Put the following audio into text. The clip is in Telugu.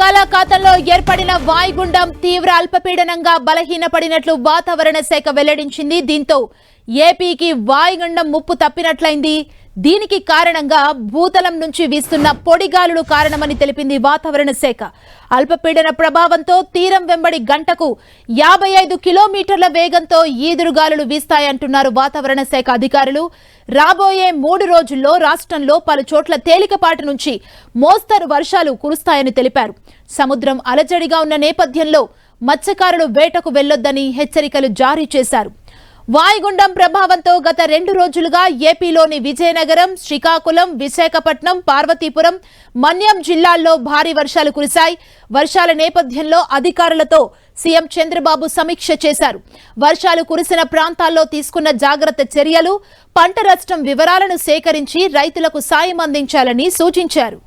బంగాళాఖాతంలో ఏర్పడిన వాయుగుండం తీవ్ర అల్పపీడనంగా బలహీనపడినట్లు వాతావరణ శాఖ వెల్లడించింది. దీంతో ఏపీకి వాయుగుండం ముప్పు తప్పినట్లయింది. దీనికి కారణంగా భూతలం నుంచి వీస్తున్న పొడిగాలులు కారణమని తెలిపింది వాతావరణ శాఖ. అల్పపీడన ప్రభావంతో తీరం వెంబడి గంటకు 55 కిలోమీటర్ల వేగంతో ఈదురుగాలులు వీస్తాయంటున్నారు వాతావరణ శాఖ అధికారులు. రాబోయే 3 రోజుల్లో రాష్ట్రంలో పలు చోట్ల తేలికపాటి నుంచి మోస్తరు వర్షాలు కురుస్తాయని తెలిపారు. సముద్రం అలజడిగా ఉన్న నేపథ్యంలో మత్స్యకారులు వేటకు వెళ్లొద్దని హెచ్చరికలు జారీ చేశారు. వాయుగుండం ప్రభావంతో గత 2 రోజులుగా ఏపీలోని విజయనగరం, శ్రీకాకుళం, విశాఖపట్నం, పార్వతీపురం, మన్యం జిల్లాల్లో భారీ వర్షాలు కురిశాయి. వర్షాల నేపథ్యంలో అధికారులతో సీఎం చంద్రబాబు సమీక్ష చేశారు. వర్షాలు కురిసిన ప్రాంతాల్లో తీసుకున్న జాగ్రత్త చర్యలు, పంట నష్టం వివరాలను సేకరించి రైతులకు సాయం అందించాలని సూచించారు.